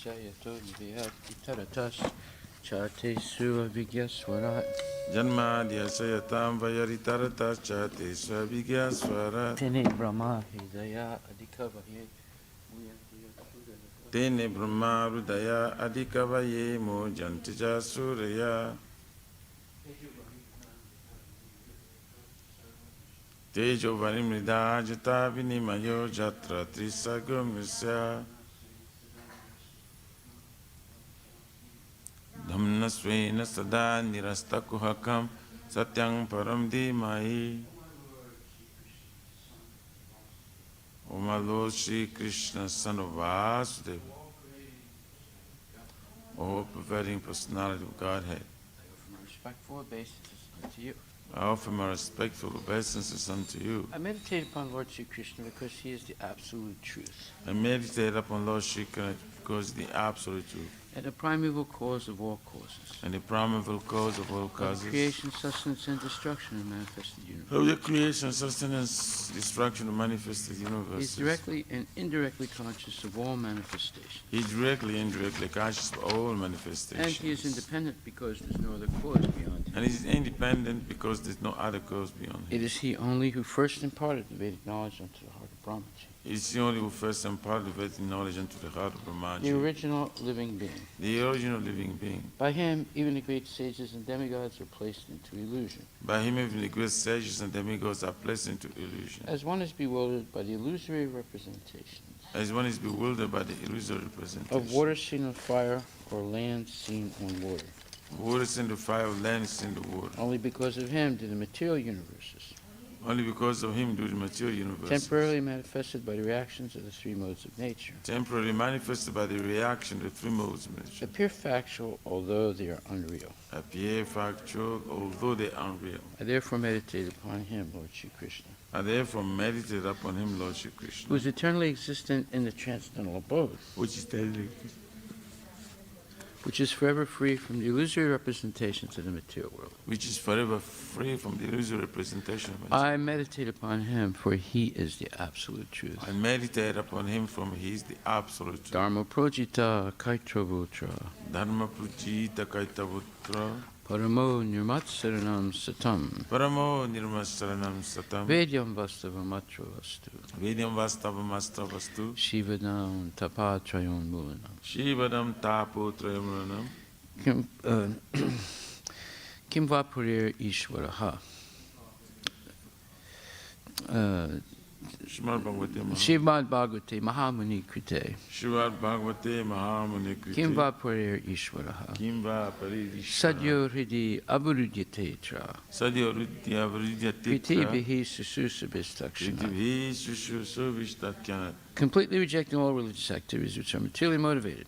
Chayato Vihati Taratas Chate Suavigyaswara Janmadhya Sayatam Vayaritaratas Chate Suavigyaswara Tene Brahma Hidaya Adhikavaye Tene Brahma Rudaya Adhikavaye Mujantija Surya Tejo Varimrida Jata Vinimayo Jatra Trisagamisya Dhamnasvena Sada Nirastakuhakam Satyang Param Dhimai. O my Lord Sri Krishna, son of Vāsudeva, all-pervading personality of Godhead, respectful obeisances unto you. I offer my respectful obeisances unto you. I meditate upon Lord Sri Krishna because he is the absolute truth. I meditate upon Lord Sri Krishna because the absolute truth. And the primeval cause of all causes. And the primeval cause of all causes. Of creation, sustenance, and destruction of manifested universe. Of the creation, sustenance, destruction of manifested universe. He is directly and indirectly conscious of all manifestations. He is directly and indirectly conscious of all manifestations. And he is independent because there is no other cause beyond him. And he is independent because there is no other cause beyond him. It is he only who first imparted the Vedic knowledge unto the heart of Brahmaji. It is the only who first imparted the Vedic knowledge into the heart of Brahmaji. The original living being. The original living being. By him, even the great sages and demigods are placed into illusion. By him, even the great sages and demigods are placed into illusion. As one is bewildered by the illusory representations. As one is bewildered by the illusory representation. Of water seen on fire or land seen on water. Water is in the fire, land is in the water. Only because of him do the material universes. Only because of him do the material universe. Temporarily manifested by the reactions of the three modes of nature. Temporarily manifested by the reaction of the three modes of nature. Appear factual, although they are unreal. Appear factual, although they are unreal. I therefore meditate upon him, Lord Sri Krishna. I therefore meditate upon him, Lord Sri Krishna. Who is eternally existent in the transcendental abode. Which is eternally, which is forever free from the illusory representations of the material world. Which is forever free from the illusory representation of I meditate upon him, for he is the absolute truth. I meditate upon him, for he is the absolute truth. Dharma projita kaitavutra. Dharma projita kaitavutra. Paramo nirmatsaranam satam. Paramo nirmatsaranam satam. Vedyam vastavamatra vastu. Vedyam vastavamatra vastu. Shivadam tapatrayon mulanam. Shivadam tapotrayon mulanam. Kim vapurir ishvaraha. Srimad Bhagavate Mahamuni Krite. Srimad Bhagavate Mahamuni Krite. Kim vapurir ishvaraha. Kim vapurir ishvaraha. Sadyo hridi aburudyate. Sadyo hridi aburudyate. Priti bihi sususabhistakshana. Priti bihi sususabhistakshana. Completely rejecting all religious activities which are materially motivated.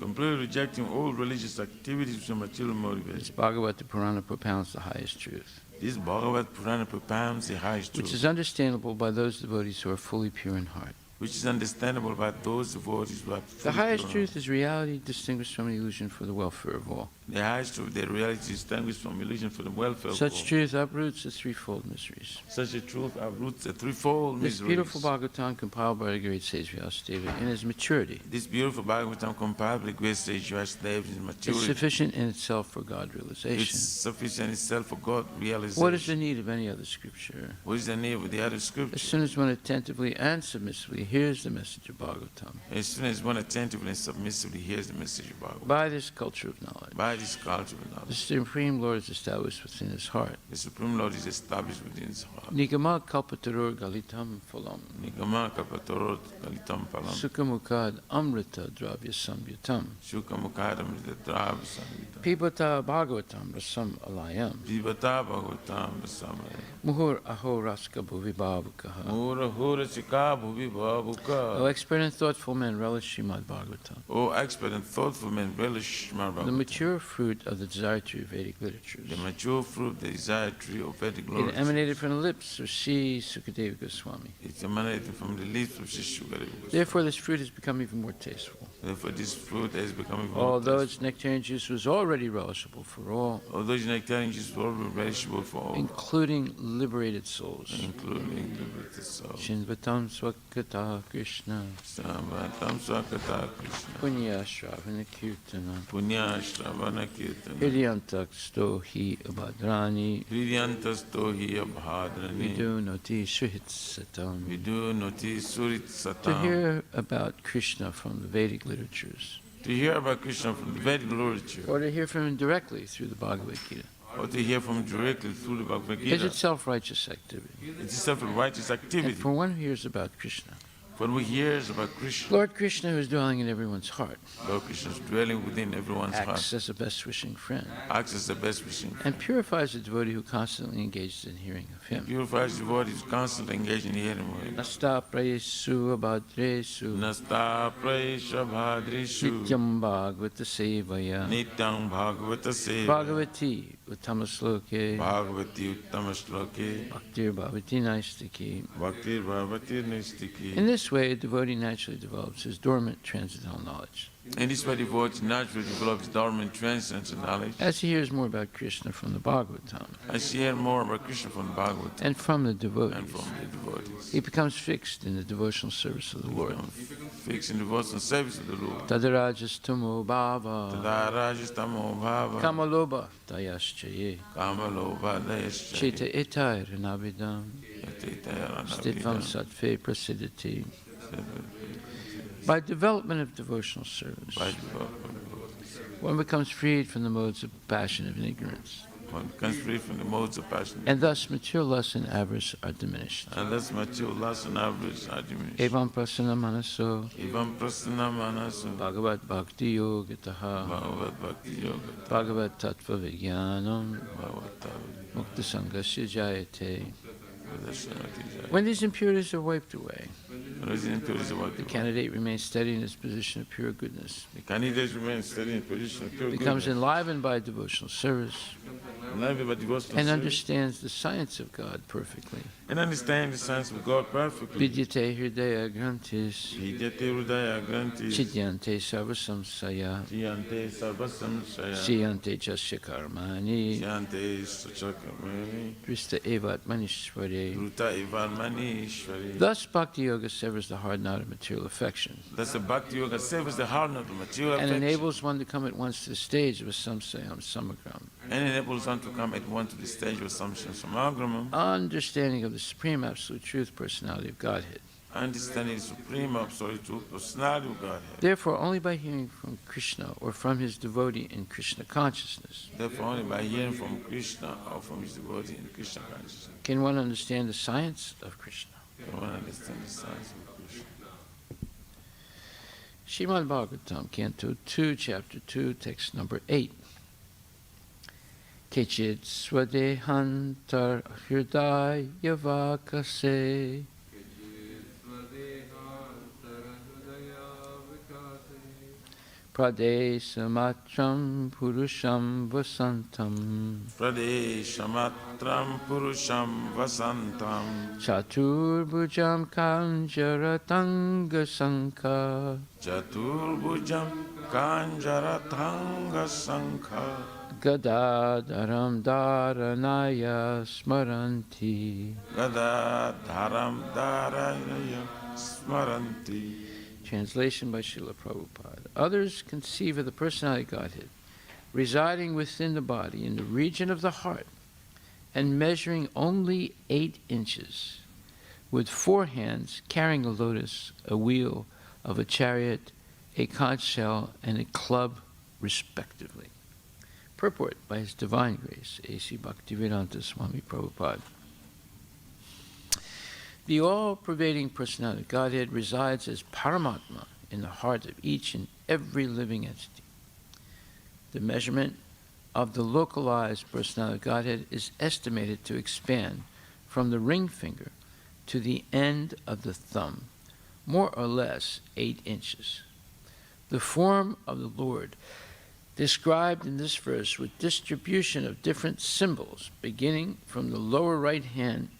Completely rejecting all religious activities which are materially motivated. This Bhagavata Purana propounds the highest truth. This Bhagavad Purana propounds the highest truth. Which is understandable by those devotees who are fully pure in heart. Which is understandable by those devotees who are fully The highest pure. truth is reality distinguished from illusion for the welfare of all. The highest truth, the reality is distinguished from illusion for the welfare of all. Such truth uproots the threefold mysteries. Such a truth uproots the threefold This miseries. beautiful Bhagavatam compiled by the great sage Vāsudeva in his maturity This beautiful Bhagavatam compiled by the great sage Vāsudeva in his is maturity. sufficient in itself for God It's realization. sufficient itself for God realization. What is the need of any other scripture? What is the need of the other As scripture? soon as one attentively and submissively hears the message of Bhagavatam, As soon as one attentively and submissively hears the message of Bhagavatam, by this culture of knowledge, by this culture of knowledge, the Supreme Lord is established within his heart. the Supreme Lord is established within his heart. Nigama kalpatarur galitam phalam. Nigama kapatorot kalitam palam. Sukhamukad amrita dravya samyutam. Shuka mukadam ridadrav samhita. Pibata Bhagavatam rasam alayam. Vivata Bhagavatam Vasamaya. Muhur aho raska bhuvibhavukaha. Mura hura chika bhuvi O bhavuka. expert and thoughtful men relish Srimad Bhagavatam. O expert and thoughtful men relish Srimad The Bhagavatam. mature fruit of the desire tree of Vedic literatures. The mature fruit, the desired tree of Vedic It glory. emanated from the lips of Sri Sukadeva Goswami. It's emanated from the lips of Shishugadeva. Therefore, this fruit has become even more tasteful. Therefore, this fruit has become even more Although tasteful. its nectarian juice was already relishable for all, Although its nectarian juice is already relishable for all, including liberated souls. including liberated souls. Shinvatam swakata Swakata Krishna Bhagavatam Swakata Krishna Punya Shravana Kirtana Punya Shravana Kirtana Hridyantaksto hi abhadrani Hridyantasto hi abhadrani Vidu noti suhit satam. Vidu noti surit To satam. hear about Krishna from the Vedic literatures, To hear about Krishna from the Vedic literature, or to hear from him directly through the Bhagavad Gita, or to hear from directly through the Bhagavad is Gita, itself righteous activity. it's itself a righteous activity. And for one who hears about Krishna, When we hear about Krishna, Lord Krishna, who is dwelling in everyone's heart, Lord Krishna is dwelling within everyone's acts heart, as a best wishing friend, acts as the best wishing, and purifies the devotee who constantly engages in hearing of him. purifies the devotees constantly engaged in hearing of him. Nasta prayesu abhadresu Nasta praisha bhadrishu nityam bhagavata sevaya nityam bhagavata seva bhagavati uttamasloke bhagavati uttamaśloke bhaktir bhavati naistiki. bhaktir bhavati nistiki. In this way, a devotee naturally develops his dormant transcendental knowledge. In this way, the devotee naturally develops dormant transcendental knowledge. As he hears more about Krishna from the Bhagavatam As he hears more about Krishna from the Bhagavatam and from the and devotees, from the devotees, he becomes fixed in the devotional service of the Lord. fixing devotional service of the Lord. Tadarajastamo bhava Tadarajastamo bhava kamaloba dayaschaye kamalobha cheta dayascha etair navidam stitvam sattve prasidati. By development of devotional service, one becomes freed from the modes of passion and ignorance, One becomes free from the modes of passion, and thus material lust and avarice are diminished. and thus material lust and avarice are diminished. Evam prasana manaso Evam prasana manaso bhagavat bhakti yogataha bhagavad bhakti yoga bhagavat tattva vijnanam bhagavata mukta sanghasya jayate. vidashanati. When these impurities are wiped away, The the candidate remains steady in his position of pure goodness, candidate remains steady in position of pure becomes goodness, enlivened by devotional service, and everybody goes to and service, understands the science of God perfectly. and understand the science of God perfectly. Vidyate hridaya grantis, Vidyate hridaya grantis, chidyante sarvasamsaya, Jiyante sarvasamshaya, siyante jasya karmani, Jiyante sachakamani, drista evat manishvare. Druta ivarmani ishvari. Thus, Bhakti Yoga severs the hard knot of material affection Thus the Bhakti Yoga severs the hard knot of material and affection enables one to come at once to the stage of a samsayam samagram, and enables one to come at once to the stage of assumption samagramam, understanding of the supreme absolute truth personality of Godhead. understanding the supreme absolute truth personality of Godhead. Therefore, only by hearing from Krishna or from his devotee in Krishna consciousness Therefore, only by hearing from Krishna or from his devotee in Krishna consciousness can one understand the science of Krishna. can one understand the science of Krishna. Srimad Bhagvatam, Canto 2, Chapter 2, Text number 8. Kechid swadehantar hridaya vakase pradesamatram purusham vasantam Pradeshamatram purusham vasantam chaturbhujam kanjaratanga sankha Chaturbhujam kanjaratanga sankha gadadaram dharanaya smaranti. Gadadharam dharaya smaranti. Translation by Srila Prabhupada. Others conceive of the personality of Godhead residing within the body in the region of the heart and measuring only 8 inches, with 4 hands carrying a lotus, a wheel of a chariot, a conchshell, and a club, respectively. Purport by His Divine Grace, A.C. Bhaktivedanta Swami Prabhupada. The all-pervading personality of Godhead resides as Paramātmā in the heart of each and every living entity. The measurement of the localized personality of Godhead is estimated to expand from the ring finger to the end of the thumb, more or less 8 inches. The form of the Lord, described in this verse with distribution of different symbols, beginning from the lower right hand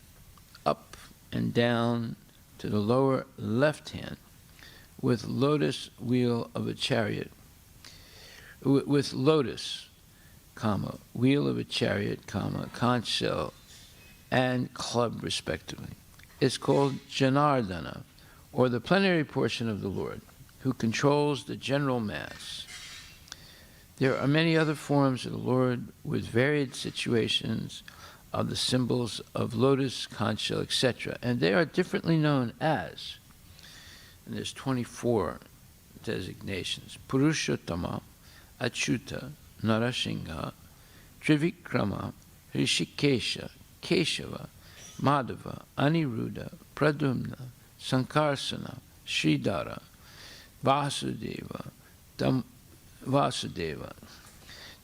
up and down to the lower left hand, with lotus wheel of a chariot, with lotus, comma, wheel of a chariot, comma, conch shell, and club respectively, is called Janārdana, or the plenary portion of the Lord, who controls the general mass. There are many other forms of the Lord with varied situations of the symbols of lotus, conchshell, etc., and they are differently known as, and there's 24 designations: Puruṣottama, Acyuta, Narasiṁha, Trivikrama, Hṛṣīkeśa, Keśava, Mādhava, Aniruddha, Pradyumna, Saṅkarṣaṇa, Śrīdhara, Vāsudeva,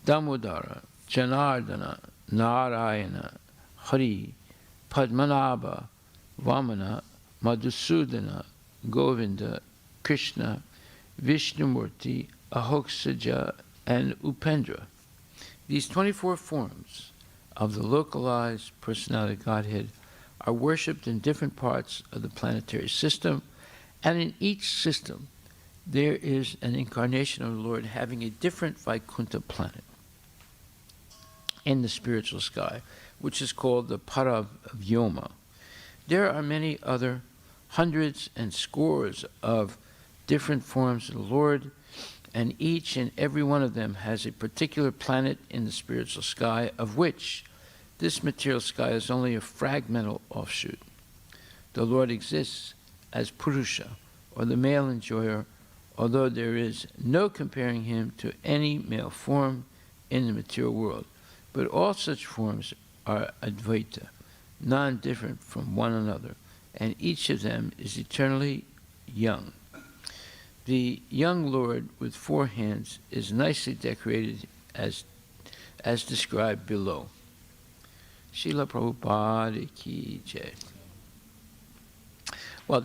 Dāmodara, Janārdana, Nārāyaṇa, Hari, Padmanabha, Vamana, Madhusudana, Govinda, Krishna, Viṣṇu-mūrti, Adhokṣaja and Upendra. These 24 forms of the localized personality of Godhead are worshipped in different parts of the planetary system, and in each system there is an incarnation of the Lord having a different Vaikuntha planet in the spiritual sky, which is called the Paravyoma. There are many other hundreds and scores of different forms of the Lord, and each and every one of them has a particular planet in the spiritual sky, of which this material sky is only a fragmental offshoot. The Lord exists as Purusha, or the male enjoyer, although there is no comparing him to any male form in the material world. But all such forms are Advaita, non-different from one another, and each of them is eternally young. The young Lord with 4 hands is nicely decorated as described below. Srila Prabhupada ki jai. Well,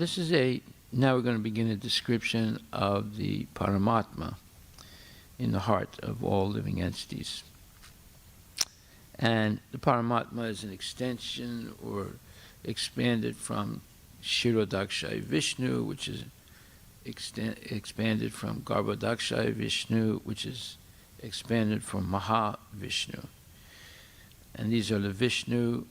now we're going to begin a description of the Paramātmā in the heart of all living entities. And the Paramātmā is an extension or expanded from Kshirodakshaya Viṣṇu, which is expanded from Garbhodakshaya Viṣṇu, which is expanded from Mahaviṣṇu. And these are the Viṣṇu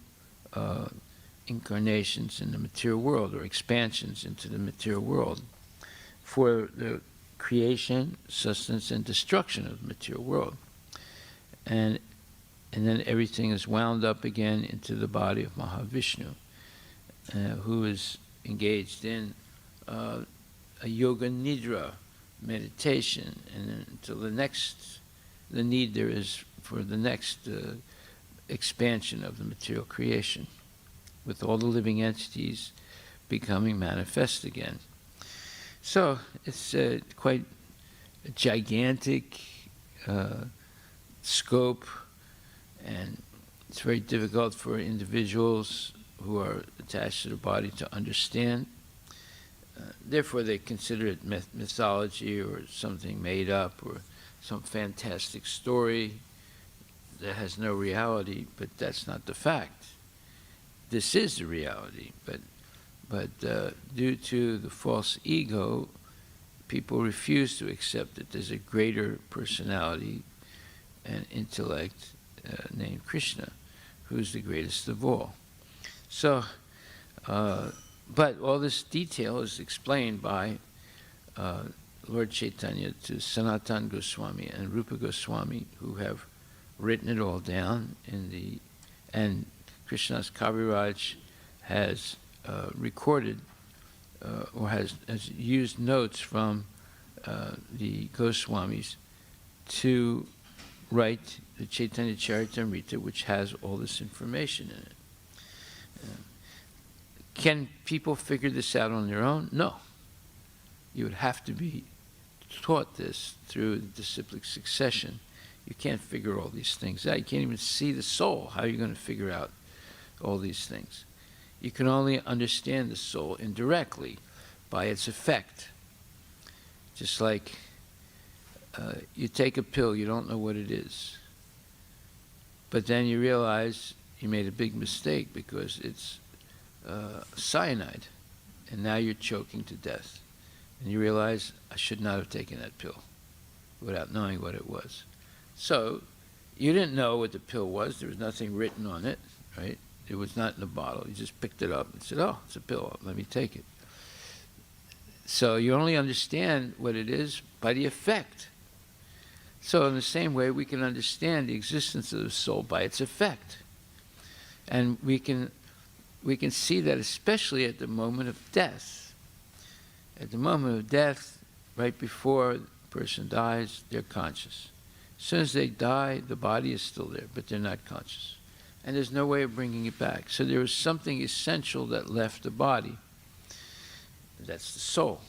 incarnations in the material world, or expansions into the material world, for the creation, sustenance, and destruction of the material world. And then everything is wound up again into the body of Mahaviṣṇu, who is engaged in a yoga nidra meditation, and then until the need there is for the next expansion of the material creation, with all the living entities becoming manifest again. So it's quite a gigantic scope, and it's very difficult for individuals who are attached to the body to understand. Therefore, they consider it mythology or something made up or some fantastic story that has no reality, but that's not the fact. This is the reality, but due to the false ego, people refuse to accept that there's a greater personality and intellect named Krishna, who's the greatest of all. So, but all this detail is explained by Lord Chaitanya to Sanatana Goswami and Rupa Goswami, who have written it all down and Krishnadas Kaviraj has recorded or has used notes from the Goswamis to write the Chaitanya Charitamrita, which has all this information in it. Can people figure this out on their own? No. You would have to be taught this through the disciplic succession. You can't figure all these things out. You can't even see the soul. How are you going to figure out all these things? You can only understand the soul indirectly by its effect. Just like you take a pill, you don't know what it is. But then you realize you made a big mistake because it's cyanide, and now you're choking to death. And you realize, I should not have taken that pill without knowing what it was. So you didn't know what the pill was. There was nothing written on it, right? It was not in the bottle. You just picked it up and said, oh, it's a pill. Let me take it. So you only understand what it is by the effect. So in the same way, we can understand the existence of the soul by its effect. And we can see that especially at the moment of death. At the moment of death, right before the person dies, they're conscious. As soon as they die, the body is still there, but they're not conscious. And there's no way of bringing it back. So there was something essential that left the body. That's the soul.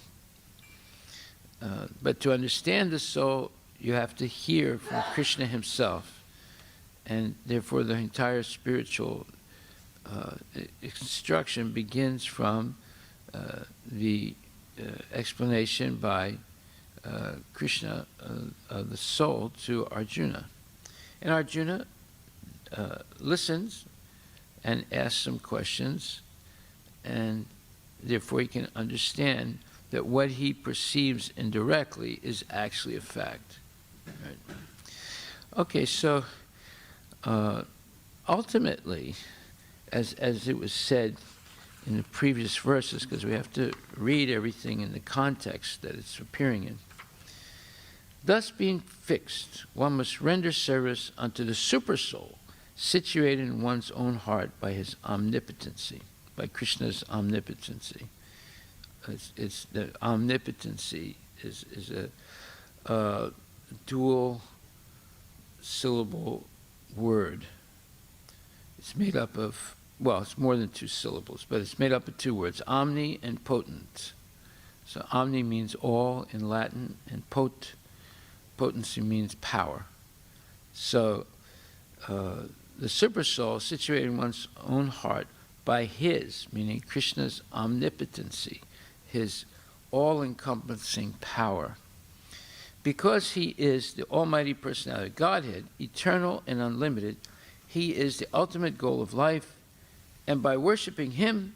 But to understand the soul, you have to hear from Krishna himself. And therefore the entire spiritual instruction begins from the explanation by Krishna of the soul to Arjuna. And Arjuna listens and asks some questions, and therefore he can understand that what he perceives indirectly is actually a fact. Right? Okay, so ultimately, as it was said in the previous verses, because we have to read everything in the context that it's appearing in. Thus being fixed, one must render service unto the supersoul, situated in one's own heart by his omnipotency, by Krishna's omnipotency. It's the omnipotency is a dual syllable word. It's made up of, well, it's more than two syllables, but it's made up of two words, omni and potent. So omni means all in Latin, and potency means power. So the supersoul, situated in one's own heart by his, meaning Krishna's omnipotency, his all-encompassing power. Because he is the Almighty Personality of Godhead, eternal and unlimited, he is the ultimate goal of life, and by worshiping him,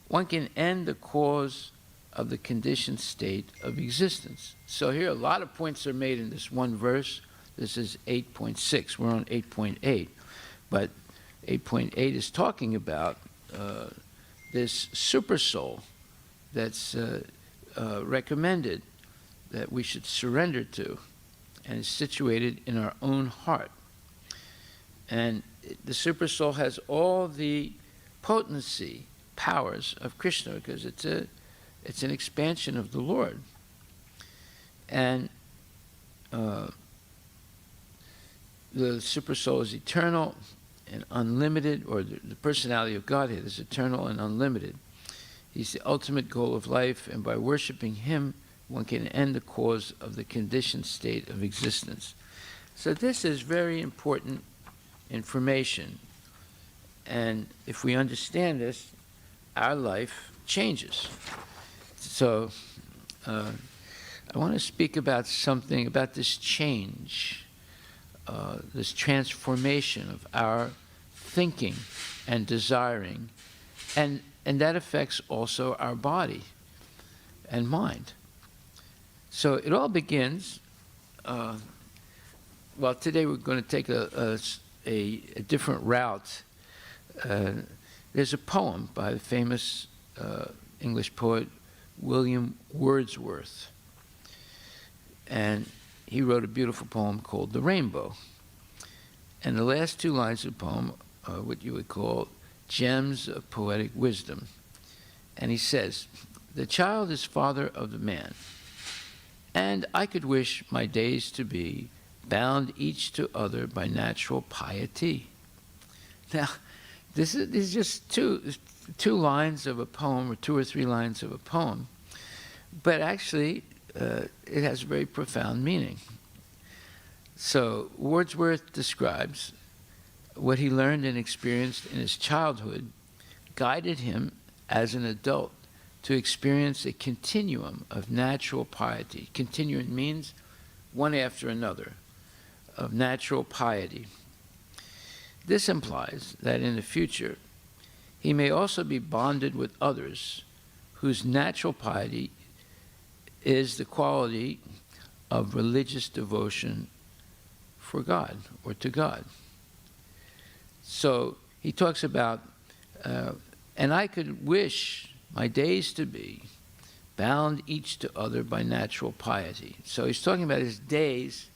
one can end the cause of the conditioned state of existence. So here a lot of points are made in this one verse. This is 8.6. We're on 8.8. But 8.8 is talking about this supersoul that's recommended that we should surrender to, and is situated in our own heart. And the supersoul has all the potency, powers of Krishna, because it's an expansion of the Lord. And the supersoul is eternal and unlimited, or the personality of Godhead is eternal and unlimited. He's the ultimate goal of life, and by worshiping him, one can end the cause of the conditioned state of existence. So this is very important information. And if we understand this, our life changes. So I want to speak about something, about this change, this transformation of our thinking and desiring, and that affects also our body and mind. So it all begins, well, today we're going to take a different route. There's a poem by the famous English poet William Wordsworth, and he wrote a beautiful poem called The Rainbow. And the last two lines of the poem are what you would call gems of poetic wisdom. And he says, "The child is father of the man, and I could wish my days to be bound each to other by natural piety." Now, these are just two lines of a poem, or two or three lines of a poem, but actually it has very profound meaning. So Wordsworth describes what he learned and experienced in his childhood guided him as an adult to experience a continuum of natural piety. Continuum means one after another, of natural piety. This implies that in the future, he may also be bonded with others whose natural piety is the quality of religious devotion for God, or to God. So he talks about, and I could wish my days to be bound each to other by natural piety. So he's talking about his days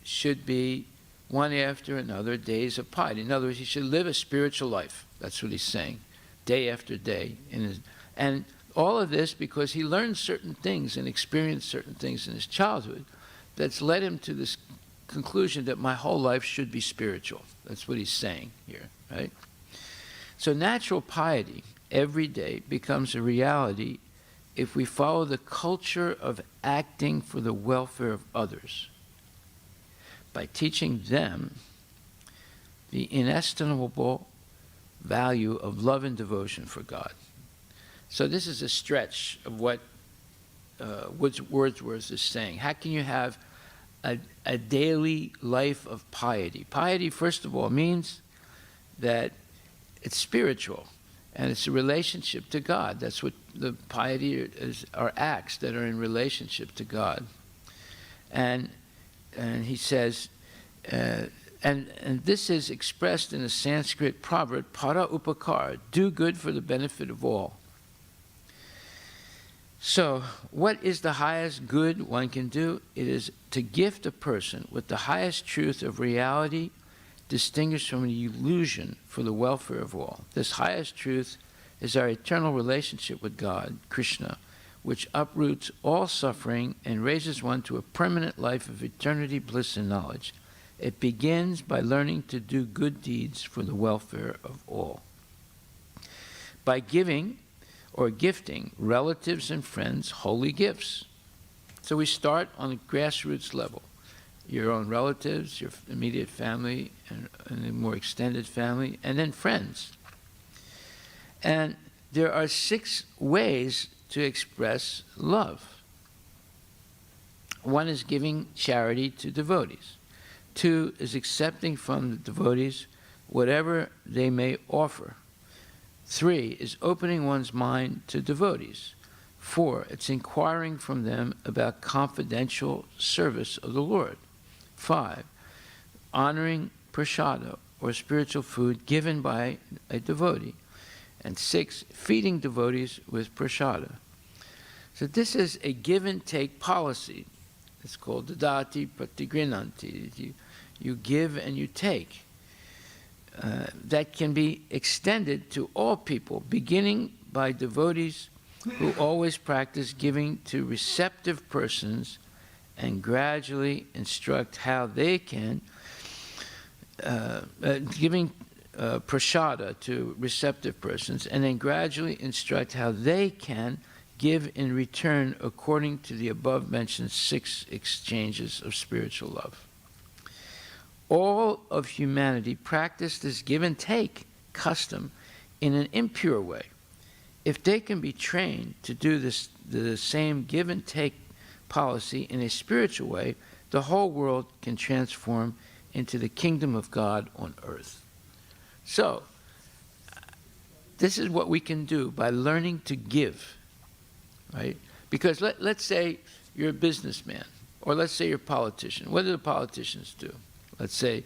should be one after another, days of piety. In other words, he should live a spiritual life. That's what he's saying, day after day. And all of this because he learned certain things and experienced certain things in his childhood that's led him to this conclusion that my whole life should be spiritual. That's what he's saying here, right? So natural piety every day becomes a reality if we follow the culture of acting for the welfare of others by teaching them the inestimable value of love and devotion for God. So this is a stretch of what Wordsworth is saying. How can you have a daily life of piety? Piety, first of all, means that it's spiritual, and it's a relationship to God. That's what the piety is, are acts that are in relationship to God. And he says, and this is expressed in a Sanskrit proverb, para upakara, do good for the benefit of all. So, what is the highest good one can do? It is to gift a person with the highest truth of reality, distinguished from an illusion for the welfare of all. This highest truth is our eternal relationship with God, Krishna, which uproots all suffering and raises one to a permanent life of eternity, bliss, and knowledge. It begins by learning to do good deeds for the welfare of all. By giving or gifting relatives and friends holy gifts. So we start on the grassroots level. Your own relatives, your immediate family, and a more extended family, and then friends. And there are 6 ways to express love. 1 is giving charity to devotees. 2 is accepting from the devotees whatever they may offer. 3 is opening one's mind to devotees. 4, it's inquiring from them about confidential service of the Lord. 5, honoring prasada, or spiritual food given by a devotee. And 6, feeding devotees with prasada. So this is a give-and-take policy. It's called dadati pratigrinanti. You give and you take. That can be extended to all people, beginning by devotees who always practice giving to receptive persons and gradually instruct how they can, giving prasada to receptive persons, and then gradually instruct how they can give in return according to the above-mentioned 6 exchanges of spiritual love. All of humanity practice this give-and-take custom in an impure way. If they can be trained to do the same give-and-take policy in a spiritual way, the whole world can transform into the kingdom of God on earth. So, this is what we can do by learning to give, right? Because let's say you're a businessman, or let's say you're a politician. What do the politicians do? Let's say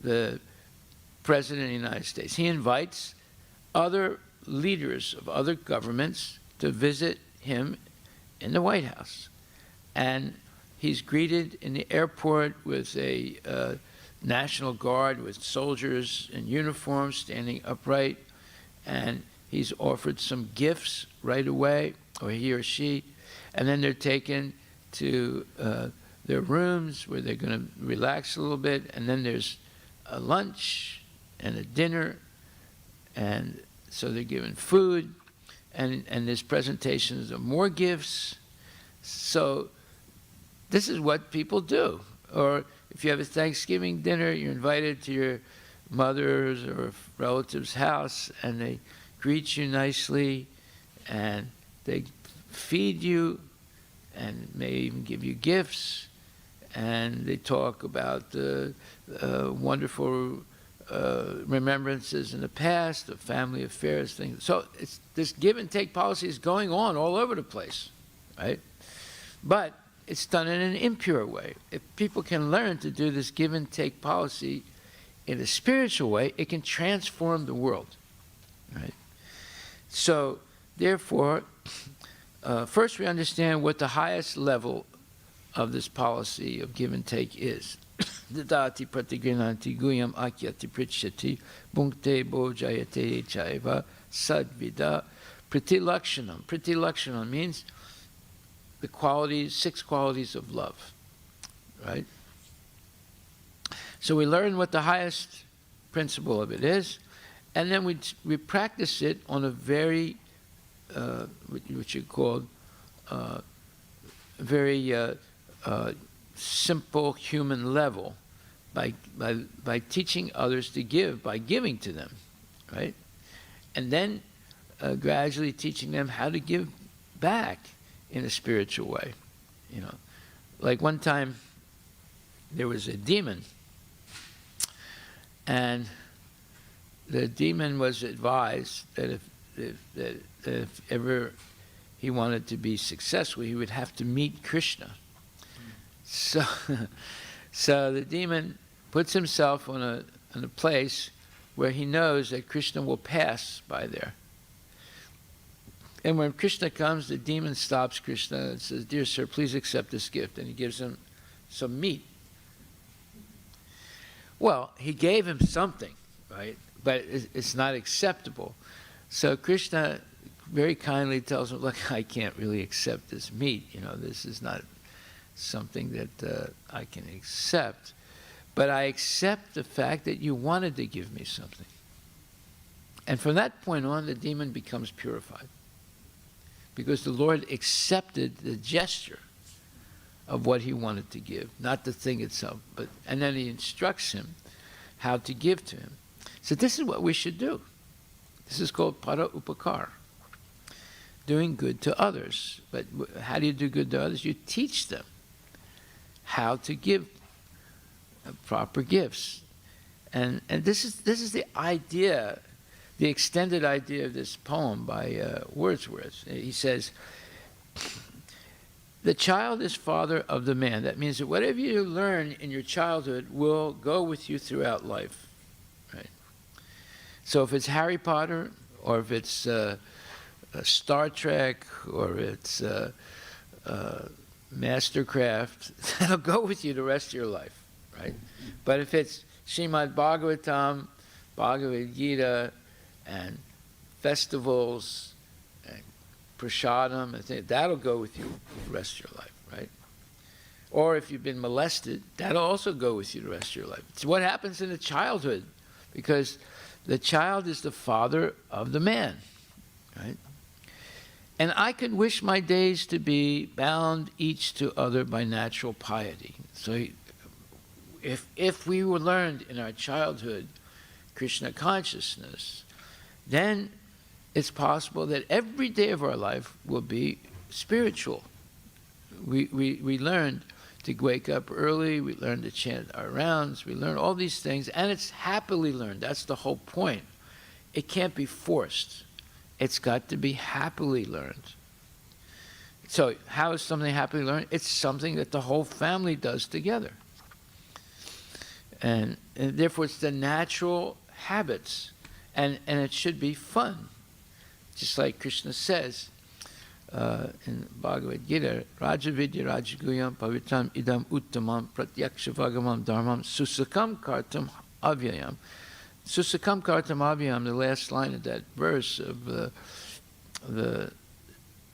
the President of the United States. He invites other leaders of other governments to visit him in the White House. And he's greeted in the airport with a National Guard with soldiers in uniform standing upright, and he's offered some gifts right away, or he or she, and then they're taken to their rooms where they're going to relax a little bit, and then there's a lunch and a dinner, and so they're given food, and there's presentations of more gifts. So this is what people do. Or if you have a Thanksgiving dinner, you're invited to your mother's or relative's house, and they greet you nicely, and they feed you, and may even give you gifts, and they talk about the wonderful remembrances in the past, of family affairs, things. So it's, this give-and-take policy is going on all over the place, right? But it's done in an impure way. If people can learn to do this give-and-take policy in a spiritual way, it can transform the world, right? So, therefore, first we understand what the highest level of this policy of give and take is. Dadati pratigrinanti guyam akyati prichyati bhunkte bojayate chaiva sadvida pritilakshanam. Pritilakshanam means the qualities, 6 qualities of love, right? So we learn what the highest principle of it is, and then we practice it on a very, which you call, very simple human level, by teaching others to give, by giving to them, right? And then gradually teaching them how to give back in a spiritual way, you know. Like one time, there was a demon, and the demon was advised that if ever he wanted to be successful, he would have to meet Krishna. So, so the demon puts himself on a place where he knows that Krishna will pass by there. And when Krishna comes, the demon stops Krishna and says, "Dear sir, please accept this gift." And he gives him some meat. Well, he gave him something, right? But it's not acceptable. So Krishna very kindly tells him, "Look, I can't really accept this meat. You know, this is not something that I can accept. But I accept the fact that you wanted to give me something." And from that point on, the demon becomes purified, because the Lord accepted the gesture of what he wanted to give, not the thing itself. And then he instructs him how to give to him. So this is what we should do. This is called para upakar, doing good to others. But how do you do good to others? You teach them how to give proper gifts. And this is the idea, the extended idea of this poem by Wordsworth. He says, "The child is father of the man." That means that whatever you learn in your childhood will go with you throughout life, right? So if it's Harry Potter, or if it's Star Trek, or it's Mastercraft, that'll go with you the rest of your life, right? But if it's Srimad Bhagvatam, Bhagavad Gita, and festivals, and prasadam, and things, that'll go with you the rest of your life, right? Or if you've been molested, that'll also go with you the rest of your life. It's what happens in the childhood, because the child is the father of the man, right? And I could wish my days to be bound each to other by natural piety. So if we were learned in our childhood Krishna consciousness, then it's possible that every day of our life will be spiritual. We learned to wake up early, we learned to chant our rounds, we learn all these things, and it's happily learned. That's the whole point. It can't be forced. It's got to be happily learned. So how is something happily learned? It's something that the whole family does together. And therefore it's the natural habits. And it should be fun. Just like Krishna says in Bhagavad Gita, Raja Vidya Rajaguyam Pavitram Idam Uttamam Pratyaksha Bhagamam Dharmam Susakam Kartam Avyayam. Susakam Kartam Avyayam, the last line of that verse of the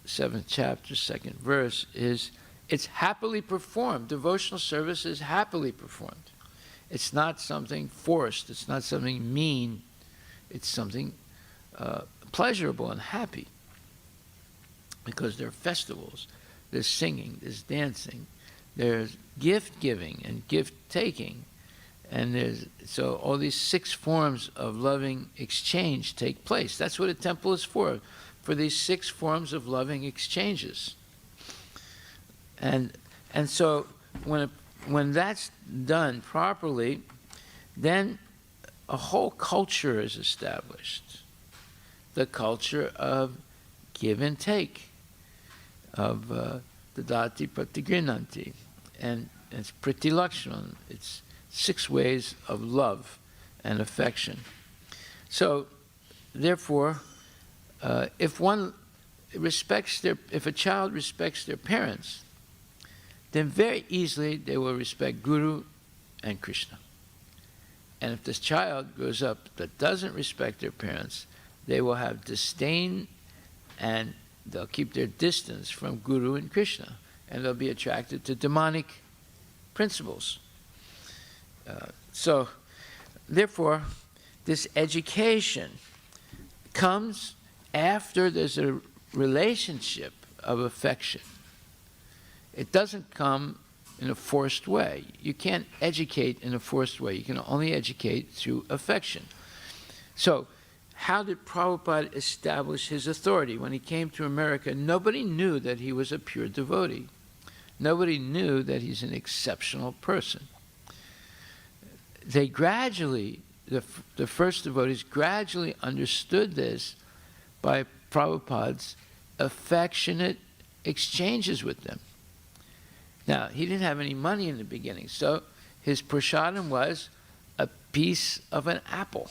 7th chapter, 2nd verse, is it's happily performed. Devotional service is happily performed. It's not something forced. It's not something mean. It's something pleasurable and happy, because there are festivals, there's singing, there's dancing, there's gift giving and gift taking, and so all these 6 forms of loving exchange take place. That's what a temple is for these 6 forms of loving exchanges. And so when that's done properly, then a whole culture is established. The culture of give and take, of dadati pratigrinanti, and it's pritilakshanam. It's 6 ways of love and affection. So, therefore, if one if a child respects their parents, then very easily they will respect Guru and Krishna. And if this child grows up that doesn't respect their parents, they will have disdain and they'll keep their distance from Guru and Krishna, and they'll be attracted to demonic principles. So, therefore, this education comes after there's a relationship of affection. It doesn't come in a forced way. You can't educate in a forced way. You can only educate through affection. So, how did Prabhupada establish his authority? When he came to America, nobody knew that he was a pure devotee. Nobody knew that he's an exceptional person. They gradually, the first devotees gradually understood this by Prabhupada's affectionate exchanges with them. Now, he didn't have any money in the beginning, so his prasadam was a piece of an apple.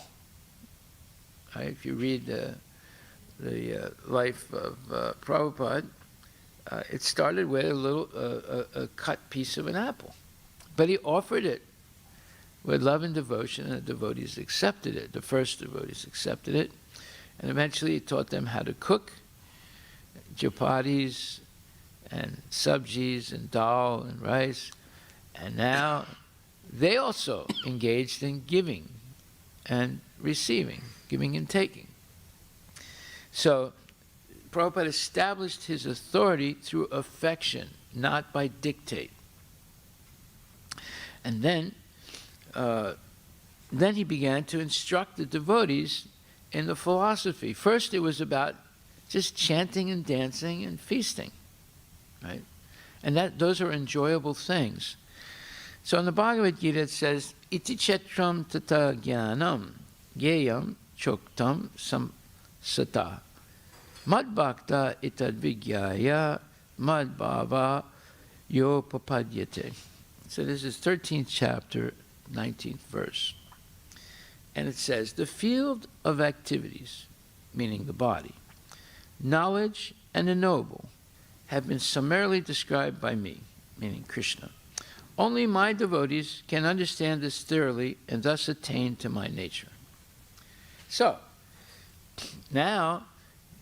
Right? If you read the life of Prabhupada, it started with a cut piece of an apple. But he offered it with love and devotion, and the devotees accepted it. The first devotees accepted it. And eventually he taught them how to cook chapatis and sabjis and dal and rice. And now they also engaged in giving and receiving, giving and taking. So Prabhupada established his authority through affection, not by dictate. And then he began to instruct the devotees in the philosophy. First it was about just chanting and dancing and feasting, right? And those are enjoyable things. So in the Bhagavad Gita it says, Iti chetram tata jnanam gyayam choktam samsata mad bhakta itad vigyaya mad bhava yo papadyate. So this is 13th chapter, 19th verse. And it says, the field of activities, meaning the body, knowledge and the noble, have been summarily described by me, meaning Krishna. Only my devotees can understand this thoroughly and thus attain to my nature. So, now,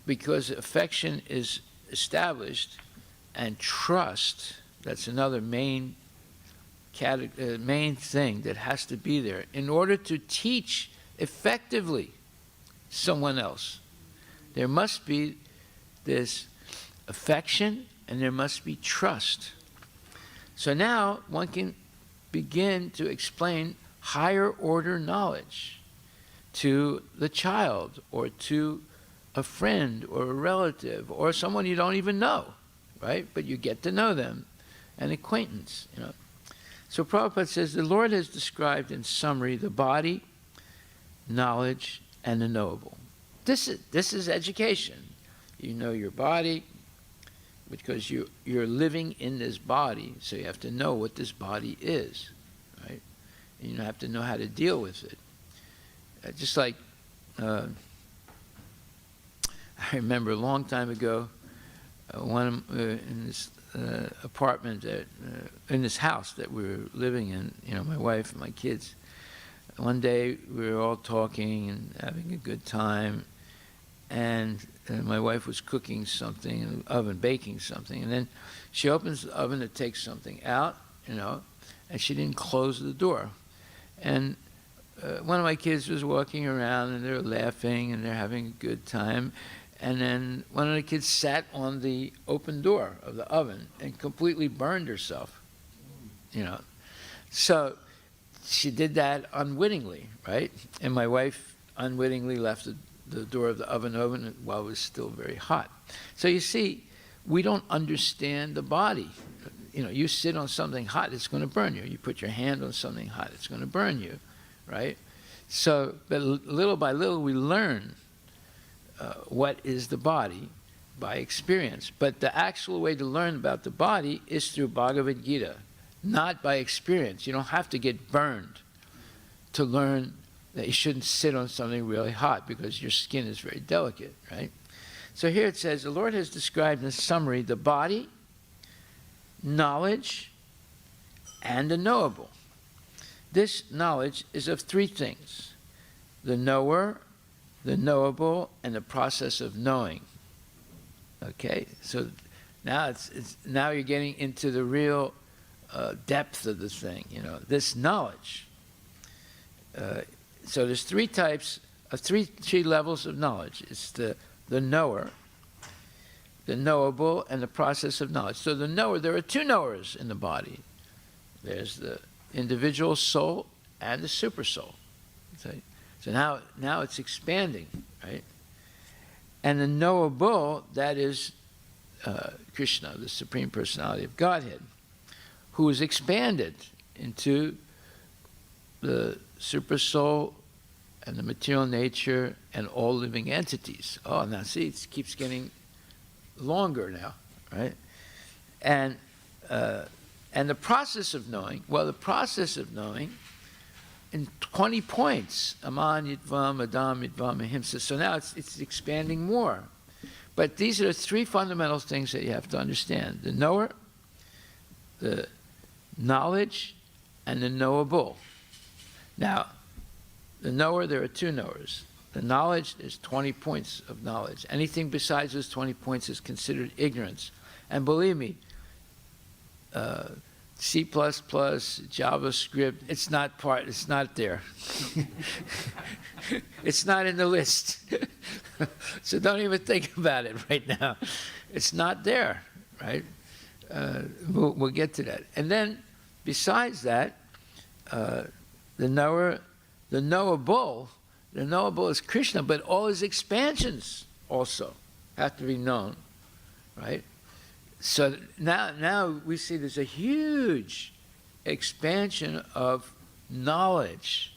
because affection is established and trust, that's another main thing that has to be there in order to teach effectively someone else. There must be this affection and there must be trust. So now one can begin to explain higher order knowledge to the child or to a friend or a relative or someone you don't even know, right? But you get to know them, an acquaintance, you know. So Prabhupada says the Lord has described in summary the body, knowledge, and the knowable. This is education. You know your body because you're living in this body, so you have to know what this body is, right? And you have to know how to deal with it. Just like I remember a long time ago, in this apartment in this house that we were living in, you know, my wife and my kids. One day we were all talking and having a good time, and my wife was cooking something in the oven, baking something, and then she opens the oven to take something out, you know, and she didn't close the door. And one of my kids was walking around and they're laughing and they're having a good time. And then one of the kids sat on the open door of the oven and completely burned herself, you know. So she did that unwittingly, right? And my wife unwittingly left the door of the oven open while it was still very hot. So you see, we don't understand the body. You know, you sit on something hot, it's going to burn you. You put your hand on something hot, it's going to burn you, right? So, but little by little we learn what is the body by experience. But the actual way to learn about the body is through Bhagavad Gita, not by experience. You don't have to get burned to learn that you shouldn't sit on something really hot because your skin is very delicate, right? So here it says, the Lord has described in summary the body, knowledge, and the knowable. This knowledge is of three things: the knower, the knowable, and the process of knowing. Okay, so now now you're getting into the real depth of the thing, you know, this knowledge. So there's three types of three levels of knowledge. It's the knower, the knowable, and the process of knowledge. So the knower, there are two knowers in the body. There's the individual soul and the super soul. So now it's expanding, right? And the knowable, that is Krishna, the Supreme Personality of Godhead, who is expanded into the super soul and the material nature and all living entities. Oh, now see, it keeps getting longer now, right? And the process of knowing, well, the process of knowing in 20 points, Aman, Yidvam, Adam, Yidvam, Ahimsa. So now it's expanding more. But these are the three fundamental things that you have to understand: the knower, the knowledge, and the knowable. Now, the knower, there are two knowers. The knowledge is 20 points of knowledge. Anything besides those 20 points is considered ignorance. And believe me, C++, JavaScript, it's not there. It's not in the list. So don't even think about it right now. It's not there, right? We'll get to that. And then, besides that, the knower, the knowable is Krishna, but all his expansions also have to be known, right? So now we see there's a huge expansion of knowledge.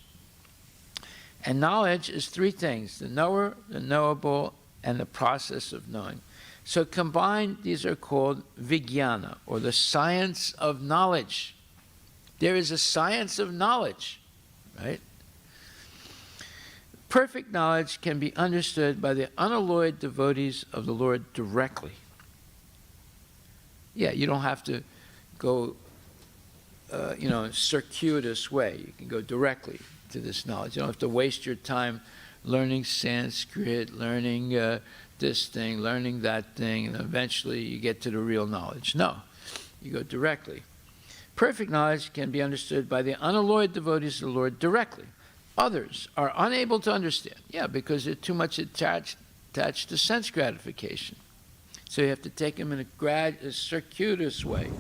And knowledge is three things: the knower, the knowable, and the process of knowing. So combined, these are called vijnana, or the science of knowledge. There is a science of knowledge, right? Perfect knowledge can be understood by the unalloyed devotees of the Lord directly. Yeah, you don't have to go, in a circuitous way. You can go directly to this knowledge. You don't have to waste your time learning Sanskrit, learning this thing, learning that thing, and eventually you get to the real knowledge. No, you go directly. Perfect knowledge can be understood by the unalloyed devotees of the Lord directly. Others are unable to understand, because they're too much attached to sense gratification. So you have to take them in a circuitous way,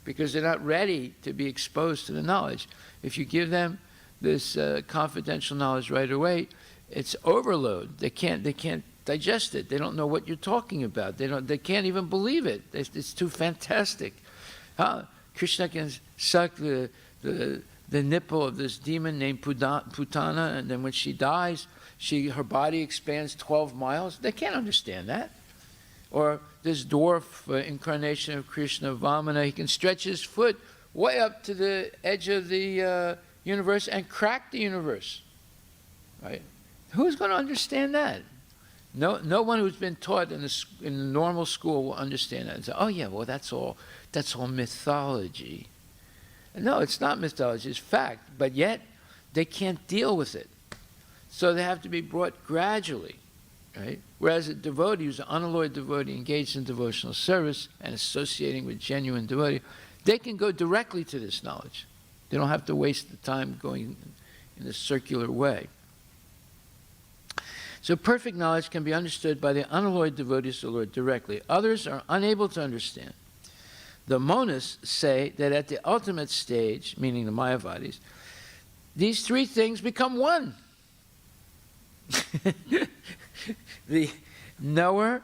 because they're not ready to be exposed to the knowledge. If you give them this confidential knowledge right away, it's overload. They can't digest it. They don't know what you're talking about. They can't even believe it. It's too fantastic. Krishna can suck the nipple of this demon named Putana, and then when she dies, her body expands 12 miles. They can't understand that. Or this dwarf incarnation of Krishna, Vamana, he can stretch his foot way up to the edge of the universe and crack the universe. Right? Who's going to understand that? No one who's been taught in the normal school will understand that and say, oh yeah, well that's all mythology. No, it's not mythology, it's fact, but yet they can't deal with it. So they have to be brought gradually, right? Whereas a devotee who's an unalloyed devotee engaged in devotional service and associating with genuine devotee, they can go directly to this knowledge. They don't have to waste the time going in a circular way. So perfect knowledge can be understood by the unalloyed devotees of the Lord directly. Others are unable to understand. The monists say that at the ultimate stage, meaning the Mayavadis, these three things become one. The knower,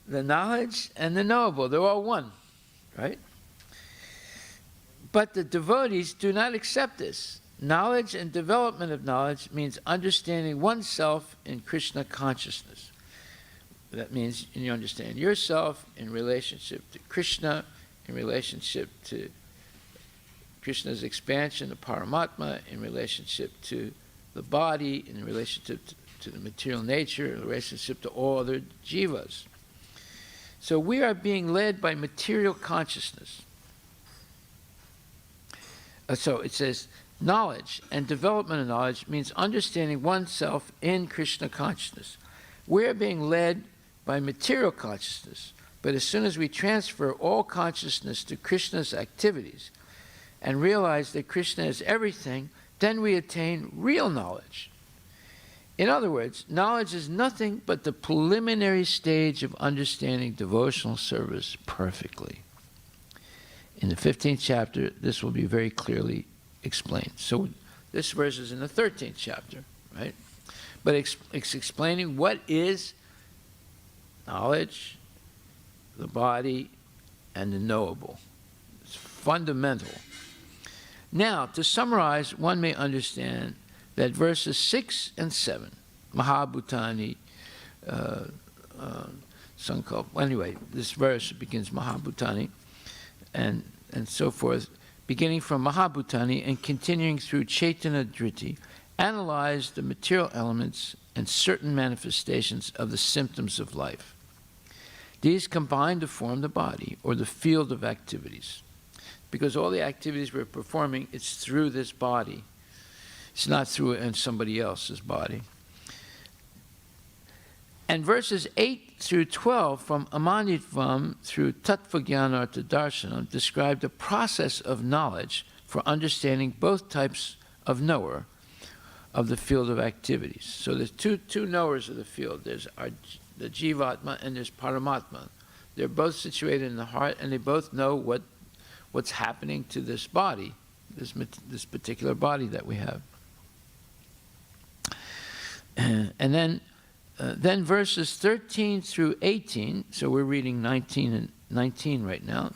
the knowledge, and the knowable, they're all one, right? But the devotees do not accept this. Knowledge and development of knowledge means understanding oneself in Krishna consciousness. That means you understand yourself in relationship to Krishna, in relationship to Krishna's expansion of Paramātmā, in relationship to the body, in relationship to the material nature, the relationship to all other jivas. So we are being led by material consciousness. So it says, knowledge and development of knowledge means understanding oneself in Krishna consciousness. We are being led by material consciousness, but as soon as we transfer all consciousness to Krishna's activities and realize that Krishna is everything, then we attain real knowledge. In other words, knowledge is nothing but the preliminary stage of understanding devotional service perfectly. In the 15th chapter, this will be very clearly explained. So this verse is in the 13th chapter, right? But it's explaining what is knowledge, the body, and the knowable. It's fundamental. Now, to summarize, one may understand that verses 6 and 7, Mahabhutani, Saṅkalpa, anyway, this verse begins Mahabhutani, and so forth, beginning from Mahabhutani and continuing through Chaitanya Dhriti, analyze the material elements and certain manifestations of the symptoms of life. These combine to form the body, or the field of activities. Because all the activities we're performing, it's through this body. It's not through somebody else's body. And verses 8 through 12 from Amanitvam through Tattvajnana Darshanam describe the process of knowledge for understanding both types of knower of the field of activities. So there's two knowers of the field. There's the Jivatma and there's Paramātmā. They're both situated in the heart, and they both know what's happening to this body, this particular body that we have. And then verses 13 through 18, so we're reading 19 and 19 right now,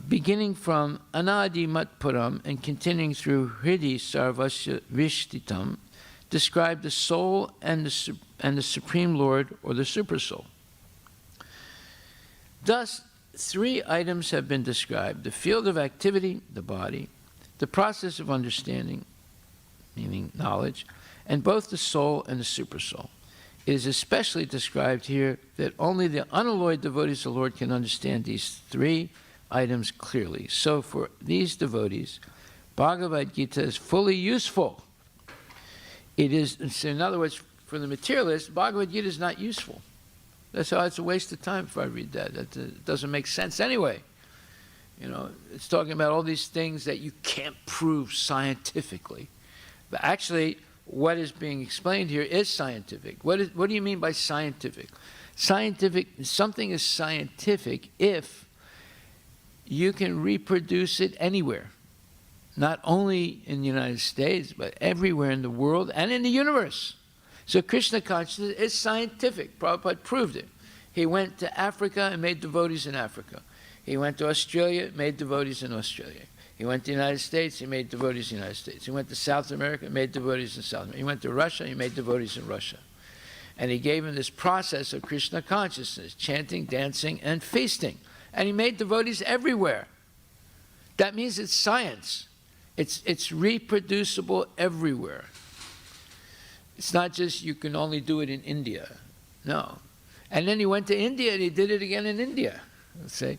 beginning from Anadi Matpuram and continuing through Hridi Sarvasya Vishtitam, describe the soul and the Supreme Lord, or the Supersoul. Thus, three items have been described: the field of activity, the body, the process of understanding, meaning knowledge, and both the soul and the Supersoul. It is especially described here that only the unalloyed devotees of the Lord can understand these three items clearly. So for these devotees, Bhagavad Gita is fully useful. It is, in other words, for the materialist, Bhagavad Gita is not useful. That's how it's a waste of time if I read that. It doesn't make sense anyway. You know, it's talking about all these things that you can't prove scientifically. But actually, what is being explained here is scientific. What do you mean by scientific? Something is scientific if you can reproduce it anywhere. Not only in the United States, but everywhere in the world and in the universe. So Krishna consciousness is scientific. Prabhupada proved it. He went to Africa and made devotees in Africa. He went to Australia, made devotees in Australia. He went to the United States, he made devotees in the United States. He went to South America, made devotees in South America. He went to Russia, he made devotees in Russia. And he gave him this process of Krishna consciousness, chanting, dancing, and feasting. And he made devotees everywhere. That means it's science. It's reproducible everywhere. It's not just you can only do it in India. No. And then he went to India and he did it again in India, let's say.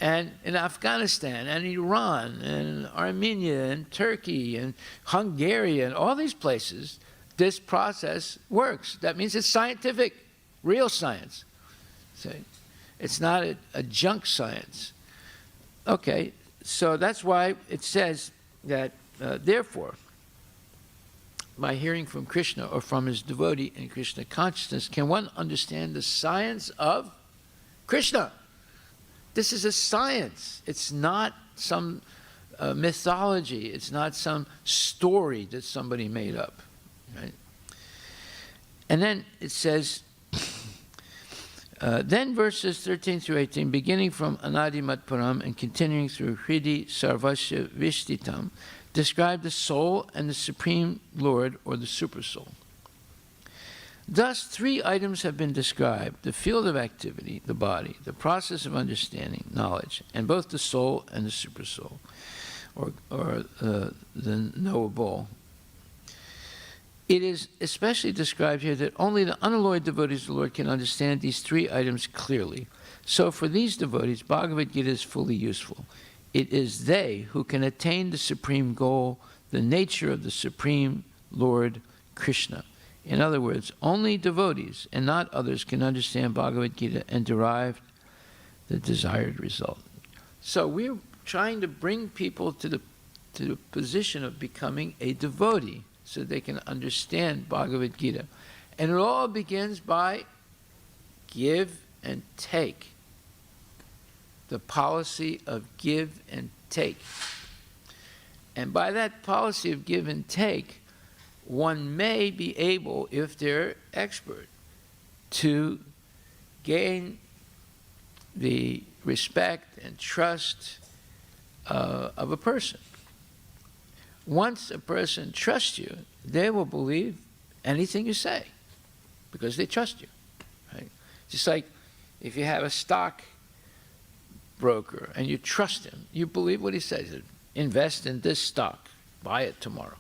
And in Afghanistan and Iran and Armenia and Turkey and Hungary and all these places, this process works. That means it's scientific, real science. See? It's not a junk science. Okay, so that's why it says that, therefore, by hearing from Krishna or from his devotee in Krishna consciousness, can one understand the science of Krishna. This is a science. It's not some mythology. It's not some story that somebody made up. Right? And then it says, then verses 13 through 18, beginning from Anadi Matparam and continuing through Hridi Sarvasya Vishtitam, describe the soul and the Supreme Lord, or the Supersoul. Thus, three items have been described: the field of activity, the body, the process of understanding, knowledge, and both the soul and the Supersoul, or the knowable. It is especially described here that only the unalloyed devotees of the Lord can understand these three items clearly. So for these devotees, Bhagavad Gita is fully useful. It is they who can attain the supreme goal, the nature of the Supreme Lord Krishna. In other words, only devotees and not others can understand Bhagavad Gita and derive the desired result. So we're trying to bring people to the position of becoming a devotee so they can understand Bhagavad Gita. And it all begins by give and take. The policy of give and take. And by that policy of give and take, one may be able, if they're expert, to gain the respect and trust of a person. Once a person trusts you, they will believe anything you say because they trust you. Right? Just like if you have a stock broker and you trust him, you believe what he says. Invest in this stock, buy it tomorrow.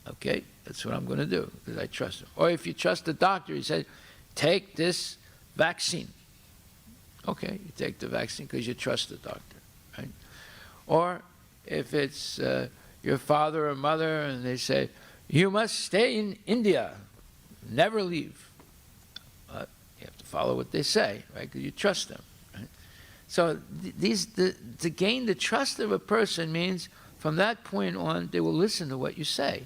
Okay, that's what I'm going to do because I trust him. Or if you trust the doctor, he says, take this vaccine. Okay, you take the vaccine because you trust the doctor, right? Or if it's your father or mother and they say, you must stay in India, never leave. But you have to follow what they say, right? Because you trust them, right? So to gain the trust of a person means from that point on, they will listen to what you say.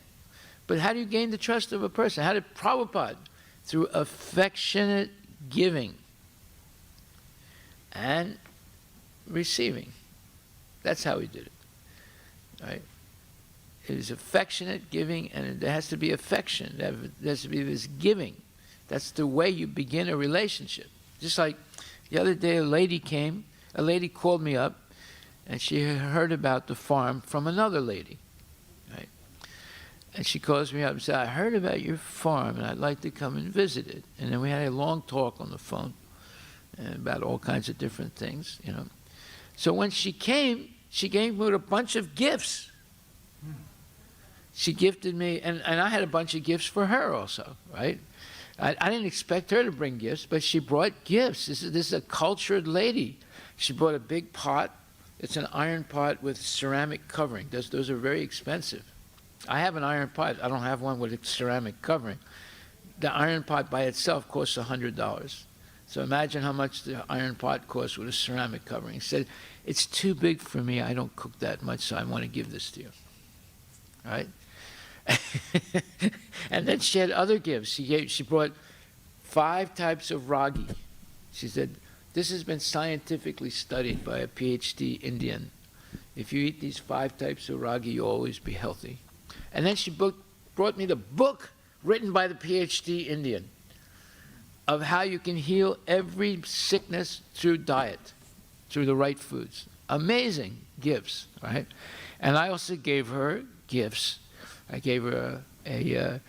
But how do you gain the trust of a person? How did Prabhupada? Through affectionate giving and receiving. That's how he did it, right? It is affectionate giving, and there has to be affection. There has to be this giving. That's the way you begin a relationship. Just like the other day, a lady called me up, and she heard about the farm from another lady, right? And she calls me up and said, I heard about your farm, and I'd like to come and visit it. And then we had a long talk on the phone about all kinds of different things, you know. So when she came with a bunch of gifts. She gifted me, and I had a bunch of gifts for her also, right? I didn't expect her to bring gifts, but she brought gifts. This is a cultured lady. She brought a big pot. It's an iron pot with ceramic covering. Those are very expensive. I have an iron pot. I don't have one with a ceramic covering. The iron pot by itself costs $100. So imagine how much the iron pot costs with a ceramic covering. She said, it's too big for me. I don't cook that much, so I want to give this to you. Right? And then she had other gifts. She brought 5 types of ragi. She said, this has been scientifically studied by a PhD Indian. If you eat these 5 types of ragi, you'll always be healthy. And then she brought me the book written by the PhD Indian of how you can heal every sickness through diet, through the right foods. Amazing gifts, right? And I also gave her gifts. I gave her a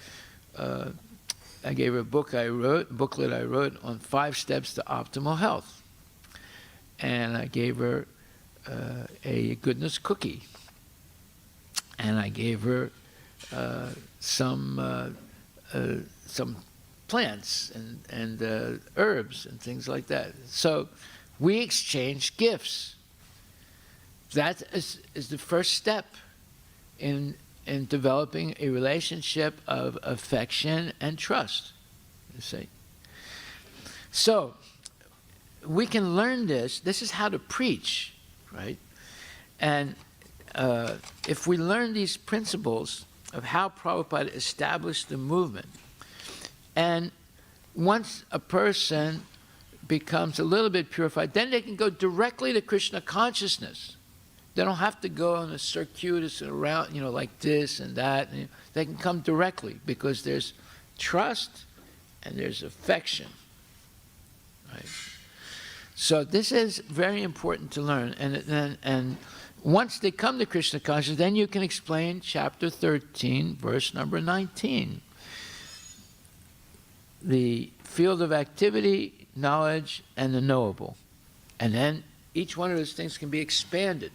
booklet I wrote on 5 steps to optimal health. And I gave her a goodness cookie. And I gave her some plants and herbs and things like that. So we exchanged gifts. That is the first step in developing a relationship of affection and trust, you see. So we can learn this. This is how to preach, right? And if we learn these principles of how Prabhupada established the movement, and once a person becomes a little bit purified, then they can go directly to Krishna consciousness. They don't have to go on a circuitous around, like this and that. They can come directly because there's trust and there's affection, right? So this is very important to learn. And once they come to Krishna consciousness, then you can explain chapter 13, verse number 19. The field of activity, knowledge, and the knowable. And then each one of those things can be expanded.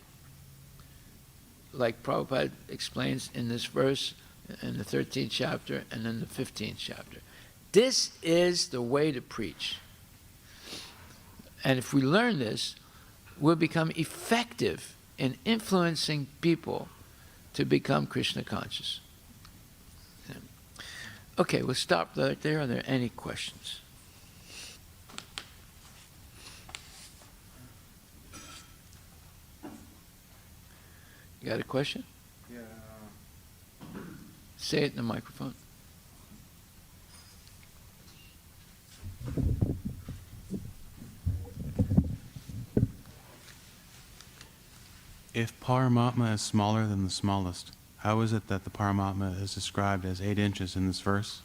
Like Prabhupada explains in this verse, and the 13th chapter, and then the 15th chapter. This is the way to preach. And if we learn this, we'll become effective in influencing people to become Krishna conscious. Okay, we'll stop right there. Are there any questions? You got a question? Yeah. Say it in the microphone. If Paramātmā is smaller than the smallest, how is it that the Paramātmā is described as 8 inches in this verse?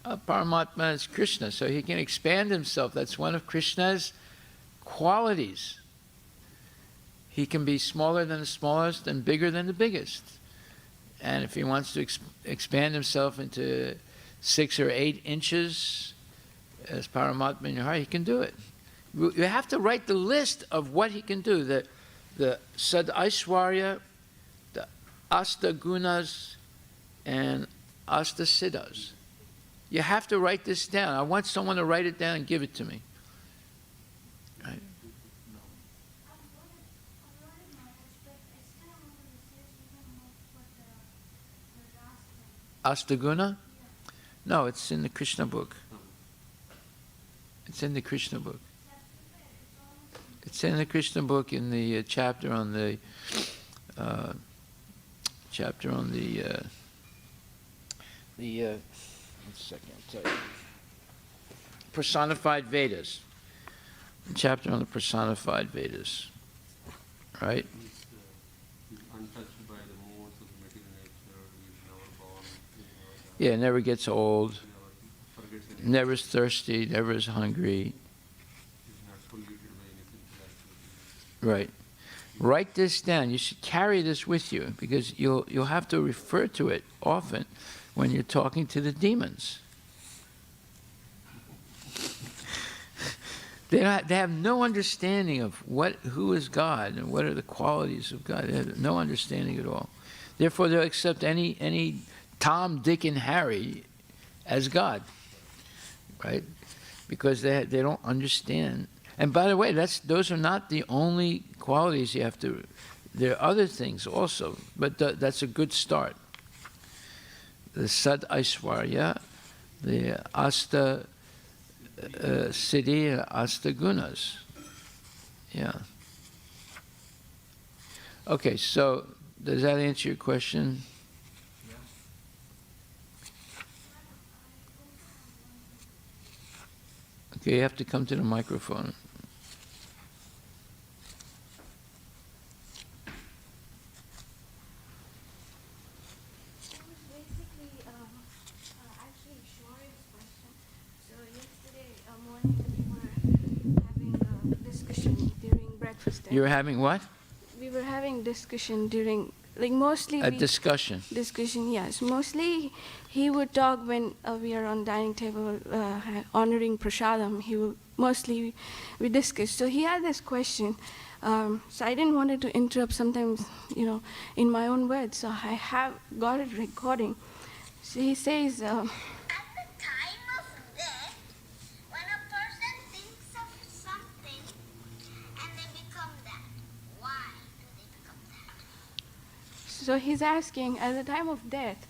Paramātmā is Krishna, so he can expand himself. That's one of Krishna's qualities. He can be smaller than the smallest and bigger than the biggest. And if he wants to expand himself into 6 or 8 inches as Paramātmā in your heart, he can do it. You have to write the list of what he can do. The Sad-Aishwarya, the Asta-gunas, and Asta-siddhas. You have to write this down. I want someone to write it down and give it to me. Right? Astaguna? No, it's in the Krishna book. It's in the Krishna book. It's in the Krishna book in the chapter on the one second, I'll tell you. Personified Vedas. The chapter on the personified Vedas. Right? Untouched by the modes of the material nature, he's never born, Yeah, never gets old, he never forgets anything, never is thirsty, never is hungry. he's not polluted by anything. Right. Write this down. You should carry this with you because you'll have to refer to it often when you're talking to the demons. They have no understanding of who is God and what are the qualities of God. They have no understanding at all. Therefore, they'll accept any Tom, Dick, and Harry as God, right? Because they don't understand. And by the way, those are not the only qualities you have to. There are other things also, but that's a good start. The Sad-Aishwarya, the Asta Siddhi, Asta Gunas. Yeah. Okay, so does that answer your question? Okay, you have to come to the microphone. You were having what? We were having discussion during, like mostly A discussion. Discussion, yes. Mostly he would talk when we are on dining table honoring prasadam. We discuss. So he had this question. So I didn't want to interrupt sometimes, in my own words. So I have got it recording. So he says, so he's asking, at the time of death,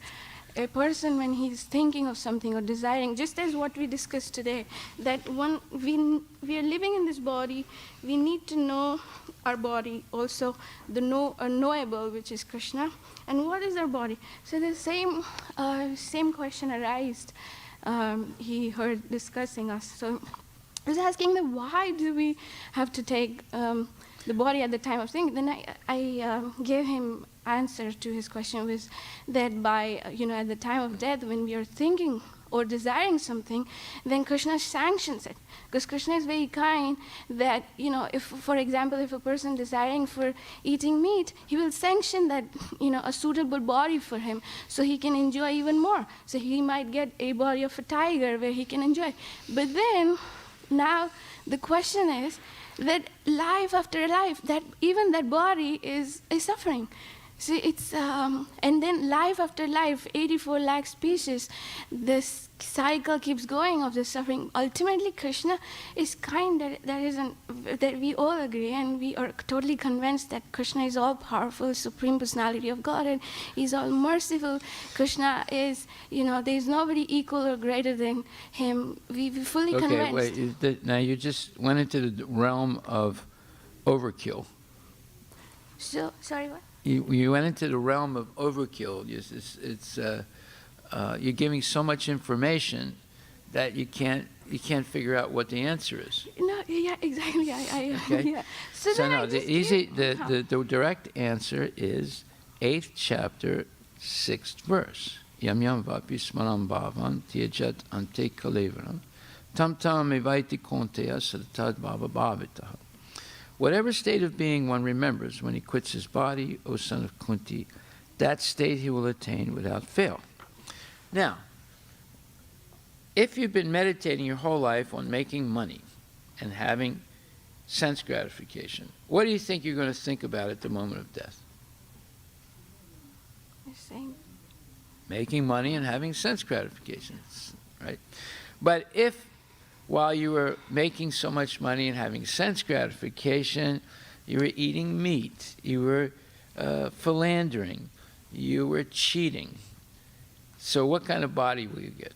a person when he's thinking of something or desiring, just as what we discussed today, that when we are living in this body, we need to know our body, also the knowable, which is Krishna, and what is our body? So the same question arose. He heard discussing us. So I was asking them, why do we have to take the body at the time of thinking? Then I gave him answer to his question was that by, at the time of death, when we are thinking or desiring something, then Krishna sanctions it. Because Krishna is very kind that, if, for example, if a person desiring for eating meat, he will sanction that, a suitable body for him so he can enjoy even more. So he might get a body of a tiger where he can enjoy. But then, now, the question is that life after life, that even that body is suffering. See, it's and then life after life, 84 lakh species, this cycle keeps going of the suffering. Ultimately, Krishna is kind. That we all agree, and we are totally convinced that Krishna is all powerful, supreme personality of Godhead. He's all merciful. Krishna is, there is nobody equal or greater than him. We fully convinced. Okay, wait. Now you just went into the realm of overkill. So, sorry, what? You went into the realm of overkill. You're giving so much information that you can't figure out what the answer is. No, yeah, exactly. Okay. Yeah. So no, the direct answer is 8th chapter, 6th verse. Yam yam vapi smaram bhavam tiyajat ante kalevaram tam tam evaiti konteya sadatad bhava bhavitaha. Whatever state of being one remembers when he quits his body, O son of Kunti, that state he will attain without fail. Now, if you've been meditating your whole life on making money and having sense gratification, what do you think you're going to think about at the moment of death? You're saying Making money and having sense gratification, right? But if while you were making so much money and having sense gratification, you were eating meat, you were philandering, you were cheating, so what kind of body will you get?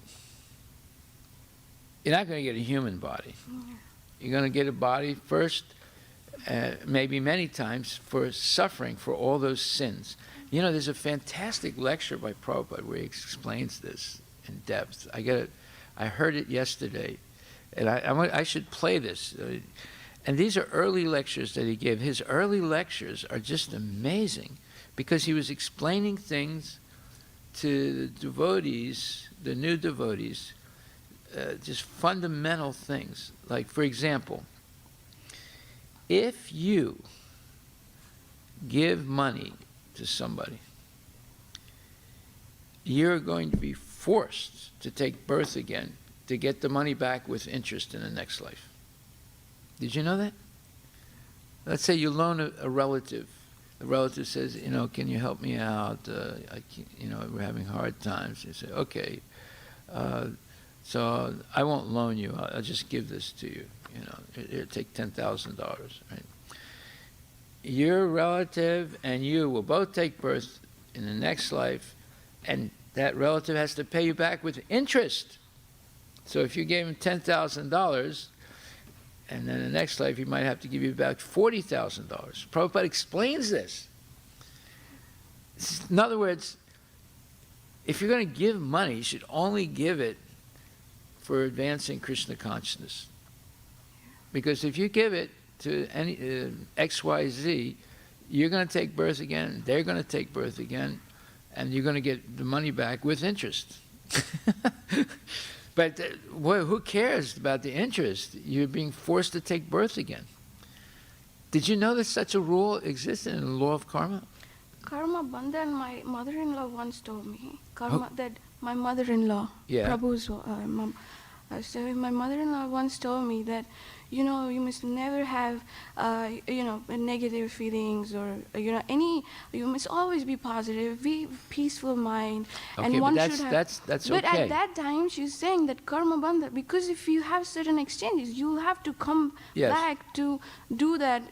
You're not going to get a human body. You're going to get a body first, maybe many times, for suffering for all those sins. There's a fantastic lecture by Prabhupada where he explains this in depth. I heard it yesterday, and I should play this. And these are early lectures that he gave. His early lectures are just amazing because he was explaining things to the devotees, the new devotees, just fundamental things. Like, for example, if you give money to somebody, you're going to be forced to take birth again to get the money back with interest in the next life. Did you know that? Let's say you loan a relative. The relative says, can you help me out? We're having hard times. You say, okay, so I won't loan you. I'll just give this to you. It'll take $10,000, right? Your relative and you will both take birth in the next life, and that relative has to pay you back with interest. So if you gave him $10,000, and then the next life he might have to give you back $40,000. Prabhupada explains this. In other words, if you're going to give money, you should only give it for advancing Krishna consciousness. Because if you give it to any XYZ, you're going to take birth again, they're going to take birth again, and you're going to get the money back with interest. But who cares about the interest? You're being forced to take birth again. Did you know that such a rule existed in the law of karma? Karma bandhan, my mother-in-law once told me. That my mother-in-law, Prabhu's mom. So my mother-in-law once told me that, you must never have, negative feelings or, you must always be positive, be peaceful mind. Okay, and one but should have, that's but okay. at that time, she's saying that karma bandha, because if you have certain exchanges, you'll have to come back to do that,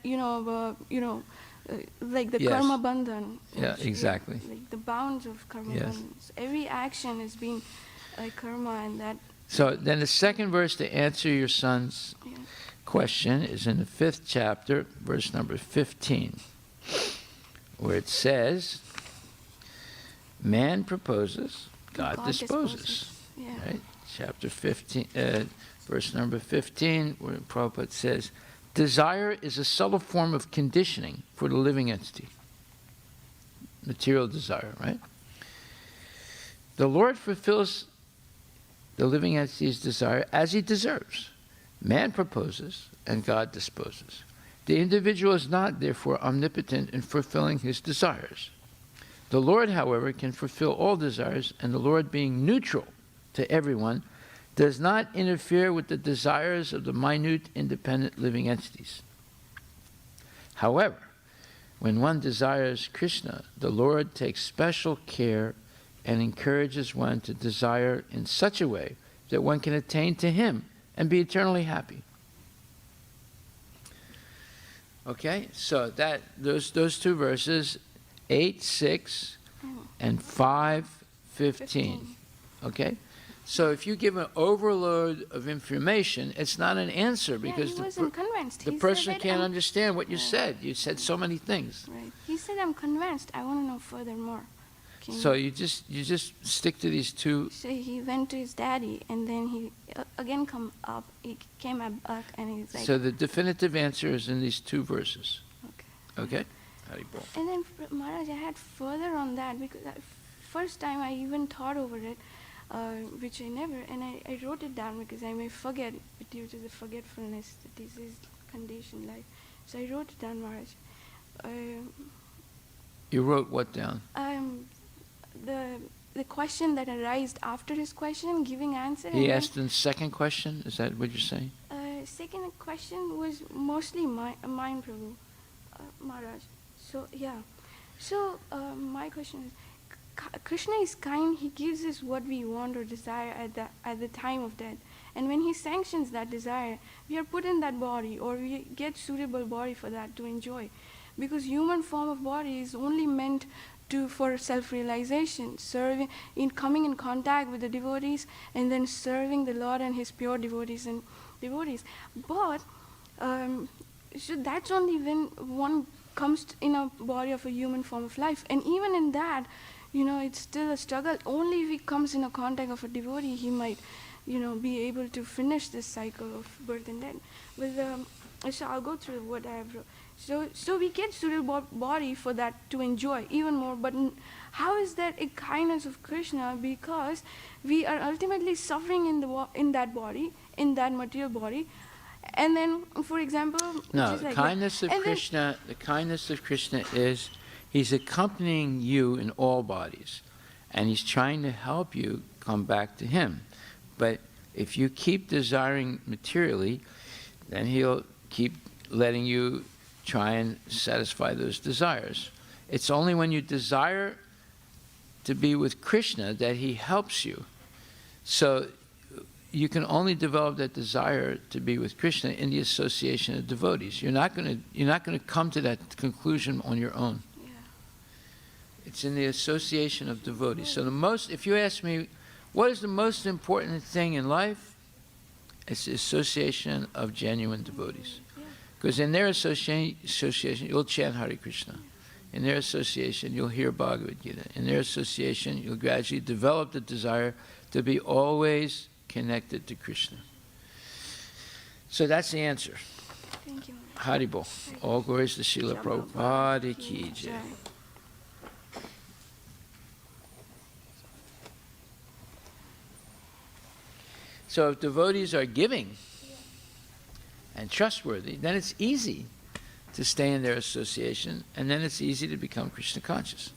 like the karma bandhan. Yeah, exactly. Like the bounds of karma bandhans. Every action is being like karma, and that. So then the second verse to answer your son's question is in the 5th chapter, verse number 15, where it says, man proposes, God disposes. Yeah. Right? Chapter 15, verse number 15, where Prabhupada says, desire is a subtle form of conditioning for the living entity. Material desire, right? The Lord fulfills the living entity's desire as he deserves. Man proposes and God disposes. The individual is not, therefore, omnipotent in fulfilling his desires. The Lord, however, can fulfill all desires, and the Lord, being neutral to everyone, does not interfere with the desires of the minute, independent living entities. However, When one desires Krishna, the Lord takes special care and encourages one to desire in such a way that one can attain to him and be eternally happy. Okay, so those two verses, 8:6 and 5:15. Okay, so if you give an overload of information, it's not an answer because he wasn't convinced. the He person said that can't understand what you said. You said so many things. Right. He said, "I'm convinced. I want to know furthermore." So you just stick to these two. So he went to his daddy, and then he again He came back, and he's like. So the definitive answer is in these two verses. Okay. Okay. Haribol. And then Maharaj, I had further on that because first time I even thought over it, which I never, and I wrote it down because I may forget it due to the forgetfulness that this is conditioned life. So I wrote it down, Maharaj. You wrote what down? The question that arose after his question, giving answer. He asked the second question? Is that what you're saying? Second question was mostly mine, Prabhu, Maharaj. So, yeah. So, my question is, Krishna is kind. He gives us what we want or desire at the time of death. And when he sanctions that desire, we are put in that body, or we get suitable body for that to enjoy. Because human form of body is only meant for self-realization, serving, coming in contact with the devotees, and then serving the Lord and his pure devotees. But so that's only when one comes in a body of a human form of life. And even in that, it's still a struggle. Only if he comes in a contact of a devotee, he might, be able to finish this cycle of birth and death. But so I'll go through what I have wrote. So we get suitable body for that to enjoy even more. But how is that a kindness of Krishna? Because we are ultimately suffering in that body, in that material body. And then, for example, no, the kindness of Krishna is he's accompanying you in all bodies, and he's trying to help you come back to him. But if you keep desiring materially, then he'll keep letting you try and satisfy those desires. It's only when you desire to be with Krishna that he helps you. So you can only develop that desire to be with Krishna in the association of devotees. You're not going to come to that conclusion on your own. Yeah. It's in the association of devotees. So if you ask me, what is the most important thing in life? It's the association of genuine devotees. Because in their association, you'll chant Hare Krishna. In their association, you'll hear Bhagavad Gita. In their association, you'll gradually develop the desire to be always connected to Krishna. So that's the answer. Thank you. Haribol. All glories to Srila Prabhupada ki jai. So if devotees are giving and trustworthy, then it's easy to stay in their association, and then it's easy to become Krishna conscious.